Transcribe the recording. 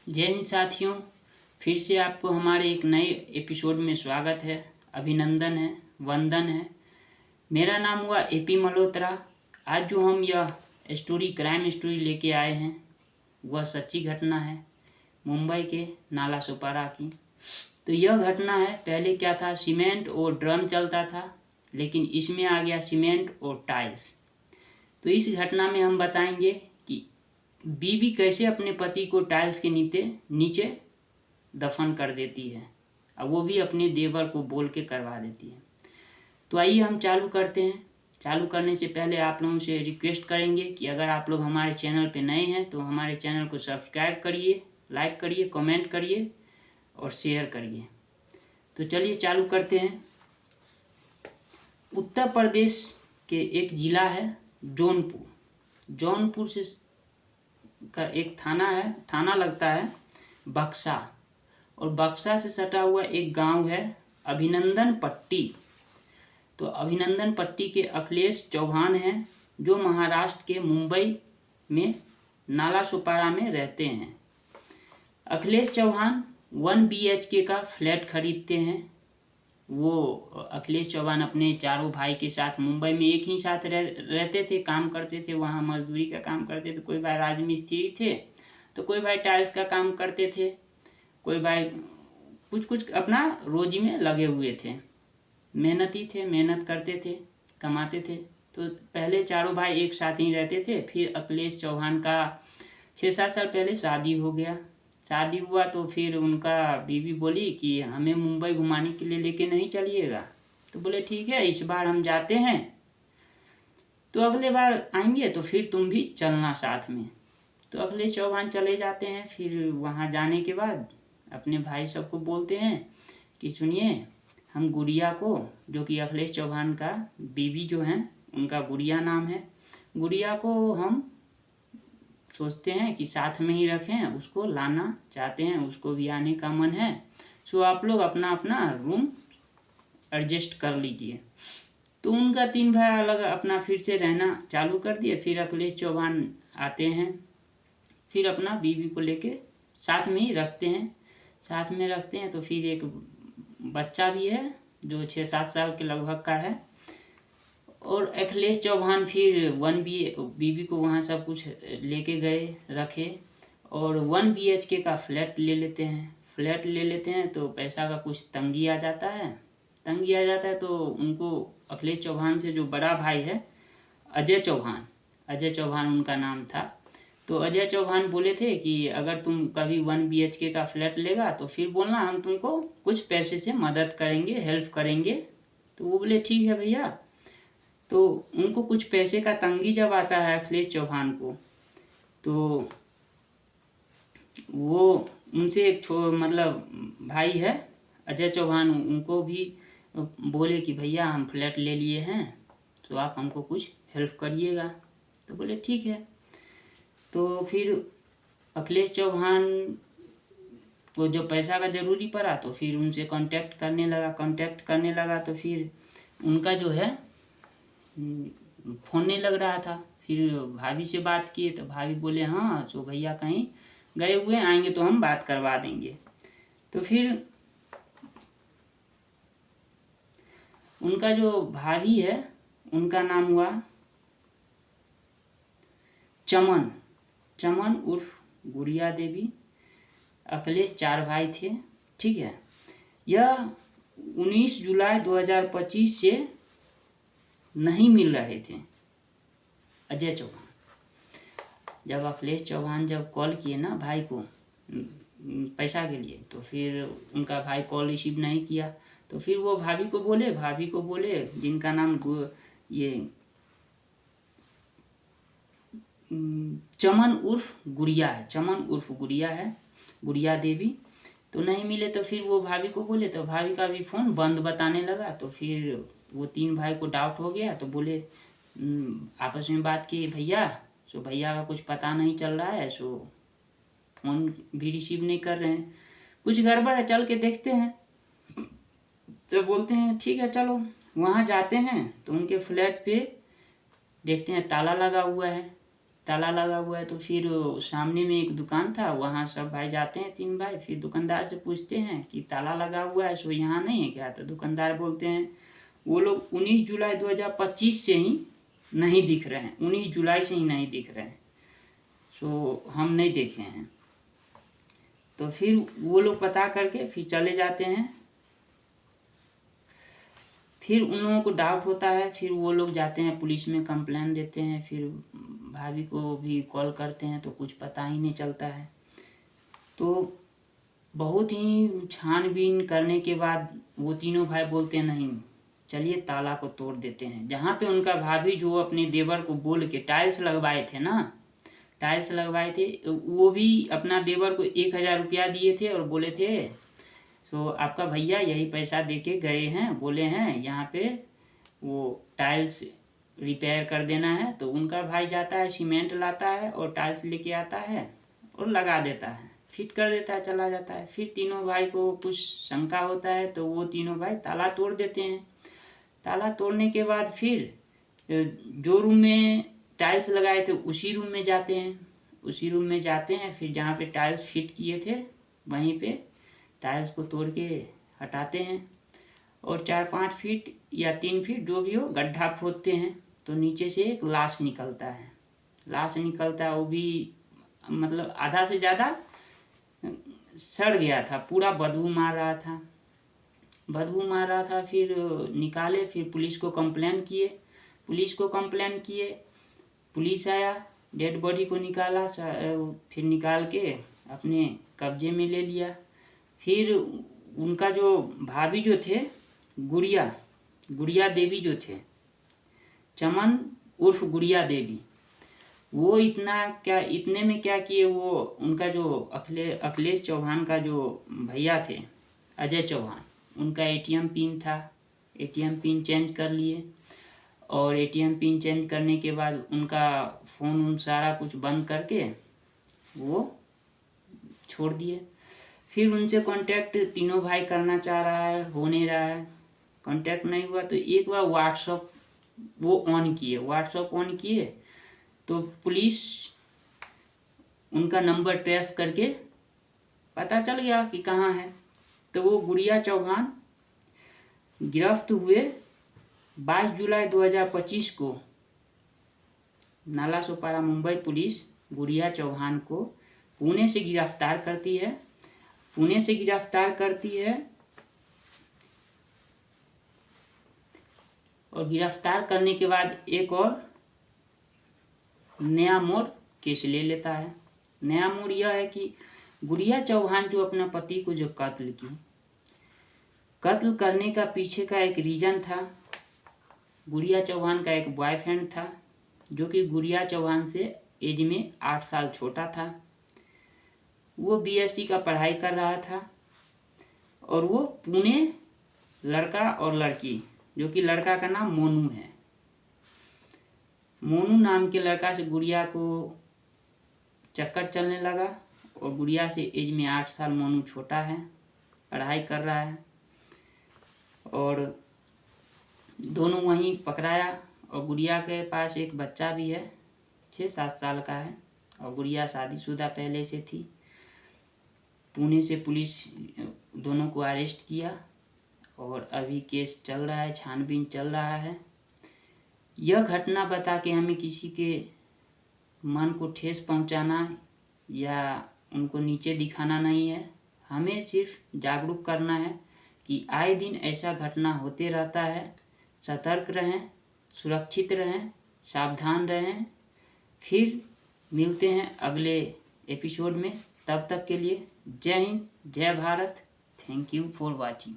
जय हिंद साथियों, फिर से आपको हमारे एक नए एपिसोड में स्वागत है। अभिनंदन है, वंदन है। मेरा नाम हुआ एपी मल्होत्रा। आज जो हम यह क्राइम स्टोरी लेके आए हैं वह सच्ची घटना है, मुंबई के नाला सोपारा की। तो यह घटना है, पहले क्या था, सीमेंट और ड्रम चलता था, लेकिन इसमें आ गया सीमेंट और टाइल्स। तो इस घटना में हम बताएंगे कि बीवी कैसे अपने पति को टाइल्स के नीचे दफन कर देती है, और वो भी अपने देवर को बोल के करवा देती है। तो आइए हम चालू करते हैं। चालू करने से पहले आप लोगों से रिक्वेस्ट करेंगे कि अगर आप लोग हमारे चैनल पे नए हैं तो हमारे चैनल को सब्सक्राइब करिए, लाइक करिए, कमेंट करिए और शेयर करिए। तो चलिए चालू करते हैं। उत्तर प्रदेश के एक ज़िला है जौनपुर से का एक थाना है, थाना लगता है बक्सा, और बक्सा से सटा हुआ एक गांव है अभिनंदन पट्टी। तो अभिनंदन पट्टी के अखिलेश चौहान हैं, जो महाराष्ट्र के मुंबई में नाला सोपारा में रहते हैं। अखिलेश चौहान 1 BHK का फ्लैट खरीदते हैं। वो अखिलेश चौहान अपने चारों भाई के साथ मुंबई में एक ही साथ रहते थे, काम करते थे, वहाँ मजदूरी का काम करते थे। कोई भाई राजमिस्त्री थे, तो कोई भाई टाइल्स का काम करते थे, कोई भाई कुछ अपना रोजी में लगे हुए थे। मेहनती थे, मेहनत करते थे, कमाते थे। तो पहले चारों भाई एक साथ ही रहते थे। फिर अखिलेश चौहान का 6-7 साल पहले शादी हो गया। शादी हुआ तो फिर उनका बीवी बोली कि हमें मुंबई घुमाने के लिए लेके नहीं चलिएगा। तो बोले ठीक है, इस बार हम जाते हैं, तो अगले बार आएंगे तो फिर तुम भी चलना साथ में। तो अखिलेश चौहान चले जाते हैं। फिर वहाँ जाने के बाद अपने भाई सबको बोलते हैं कि सुनिए, हम गुड़िया को, जो कि अखिलेश चौहान का बीवी जो हैं उनका गुड़िया नाम है, गुड़िया को हम सोचते हैं कि साथ में ही रखें, उसको लाना चाहते हैं, उसको भी आने का मन है। सो आप लोग अपना अपना रूम एडजस्ट कर लीजिए। तो उनका 3 भाई अलग अपना फिर से रहना चालू कर दिए। फिर अखिलेश चौहान आते हैं, फिर अपना बीवी को लेके साथ में ही रखते हैं। साथ में रखते हैं तो फिर एक बच्चा भी है जो 6-7 साल के लगभग का है। और अखिलेश चौहान फिर बीवी को वहाँ सब कुछ लेके गए, रखे, और 1 BHK का फ्लैट ले लेते हैं। तो पैसा का कुछ तंगी आ जाता है। तो उनको अखिलेश चौहान से जो बड़ा भाई है अजय चौहान उनका नाम था। तो अजय चौहान बोले थे कि अगर तुम कभी 1 BHK का फ्लैट लेगा तो फिर बोलना, हम तुमको कुछ पैसे से मदद करेंगे, हेल्प करेंगे। तो वो बोले ठीक है भैया। तो उनको कुछ पैसे का तंगी जब आता है अखिलेश चौहान को, तो वो उनसे एक मतलब भाई है अजय चौहान, उनको भी बोले कि भैया हम फ्लैट ले लिए हैं, तो आप हमको कुछ हेल्प करिएगा। तो बोले ठीक है। तो फिर अखिलेश चौहान को जो पैसा का ज़रूरी पड़ा तो फिर उनसे कांटेक्ट करने लगा। तो फिर उनका जो है फोन नहीं लग रहा था। फिर भाभी से बात किए तो भाभी बोले हाँ, तो भैया कहीं गए हुए, आएंगे तो हम बात करवा देंगे। तो फिर उनका जो भाभी है उनका नाम हुआ चमन उर्फ गुड़िया देवी। अखिलेश 4 भाई थे, ठीक है। यह 19 जुलाई 2025 से नहीं मिल रहे थे अजय चौहान। जब अखिलेश चौहान जब कॉल किए ना भाई को पैसा के लिए, तो फिर उनका भाई कॉल रिसीव नहीं किया। तो फिर वो भाभी को बोले जिनका नाम ये चमन उर्फ गुड़िया है, गुड़िया देवी। तो नहीं मिले तो फिर वो भाभी को बोले, तो भाभी का भी फ़ोन बंद बताने लगा। तो फिर वो 3 भाई को डाउट हो गया, तो बोले आपस में बात की, भैया का कुछ पता नहीं चल रहा है, सो फ़ोन भी रिसीव नहीं कर रहे हैं, कुछ गड़बड़ है, चल के देखते हैं। तो बोलते हैं ठीक है चलो। वहाँ जाते हैं तो उनके फ्लैट पे देखते हैं ताला लगा हुआ है। ताला लगा हुआ है। तो फिर सामने में एक दुकान था, वहाँ सब भाई जाते हैं, 3 भाई। फिर दुकानदार से पूछते हैं कि ताला लगा हुआ है, सो यहाँ नहीं है क्या? तो दुकानदार बोलते हैं वो लोग 19 जुलाई 2025 से ही नहीं दिख रहे हैं, 19 जुलाई से ही नहीं दिख रहे हैं, सो हम नहीं देखे हैं। तो फिर वो लोग पता करके फिर चले जाते हैं। फिर उन लोगों को डाउट होता है, फिर वो लोग जाते हैं पुलिस में कंप्लेन देते हैं। फिर भाभी को भी कॉल करते हैं तो कुछ पता ही नहीं चलता है। तो बहुत ही छानबीन करने के बाद वो तीनों भाई बोलते हैं नहीं, चलिए ताला को तोड़ देते हैं। जहाँ पे उनका भाभी जो अपने देवर को बोल के टाइल्स लगवाए थे ना, टाइल्स लगवाए थे, वो भी अपना देवर को 1000 रुपया दिए थे और बोले थे सो आपका भैया यही पैसा दे के गए हैं, बोले हैं यहाँ पे वो टाइल्स रिपेयर कर देना है। तो उनका भाई जाता है, सीमेंट लाता है और टाइल्स लेके आता है और लगा देता है, फिट कर देता है, चला जाता है। फिर तीनों भाई को कुछ शंका होता है तो वो तीनों भाई ताला तोड़ देते हैं। ताला तोड़ने के बाद फिर जो रूम में टाइल्स लगाए थे उसी रूम में जाते हैं, उसी रूम में जाते हैं। फिर जहाँ पे टाइल्स फिट किए थे वहीं पे टाइल्स को तोड़ के हटाते हैं और 4-5 फीट या 3 फीट जो भी हो गड्ढा खोदते हैं। तो नीचे से एक लाश निकलता है, लाश निकलता है, वो भी मतलब आधा से ज़्यादा सड़ गया था, पूरा बदबू मार रहा था, बदबू मार रहा था। फिर निकाले, फिर पुलिस को कंप्लेन किए, पुलिस को कंप्लेन किए, पुलिस आया, डेड बॉडी को निकाला, फिर निकाल के अपने कब्जे में ले लिया। फिर उनका जो भाभी जो थे गुड़िया देवी जो थे, चमन उर्फ गुड़िया देवी, वो इतने में क्या किए, वो उनका जो अखिलेश चौहान का जो भैया थे अजय चौहान, उनका एटीएम पिन था, एटीएम पिन चेंज कर लिए। और एटीएम पिन चेंज करने के बाद उनका फ़ोन सारा कुछ बंद करके वो छोड़ दिए। फिर उनसे कांटेक्ट तीनों भाई करना चाह रहा है, हो नहीं रहा है, कांटेक्ट नहीं हुआ। तो एक बार व्हाट्सअप वो ऑन किए, व्हाट्सअप ऑन किए तो पुलिस उनका नंबर ट्रेस करके पता चल गया कि कहाँ है। तो वो गुड़िया चौहान गिरफ्त हुए 22 जुलाई 2025 को। नाला सोपारा मुंबई पुलिस गुड़िया चौहान को पुणे से गिरफ्तार करती है, पुणे से गिरफ्तार करती है और गिरफ्तार करने के बाद एक और नया मोड़ केस ले लेता है। नया मोड़ यह है कि गुड़िया चौहान जो अपना पति को जो कत्ल करने का पीछे का एक रीजन था, गुड़िया चौहान का एक बॉयफ्रेंड था जो कि गुड़िया चौहान से एज में 8 साल छोटा था। वो बीएससी का पढ़ाई कर रहा था और वो पुणे लड़का और लड़की, जो कि लड़का का नाम मोनू है, मोनू नाम के लड़का से गुड़िया को चक्कर चलने लगा। और गुड़िया से एज में 8 साल मोनू छोटा है, पढ़ाई कर रहा है, और दोनों वहीं पकड़ाया। और गुड़िया के पास एक बच्चा भी है, 6-7 साल का है, और गुड़िया शादीशुदा पहले से थी। पुणे से पुलिस दोनों को अरेस्ट किया और अभी केस चल रहा है, छानबीन चल रहा है। यह घटना बता के हमें किसी के मन को ठेस पहुंचाना या उनको नीचे दिखाना नहीं है, हमें सिर्फ जागरूक करना है कि आए दिन ऐसा घटना होते रहता है। सतर्क रहें, सुरक्षित रहें, सावधान रहें। फिर मिलते हैं अगले एपिसोड में, तब तक के लिए जय हिंद, जय Bharat. Thank you for watching.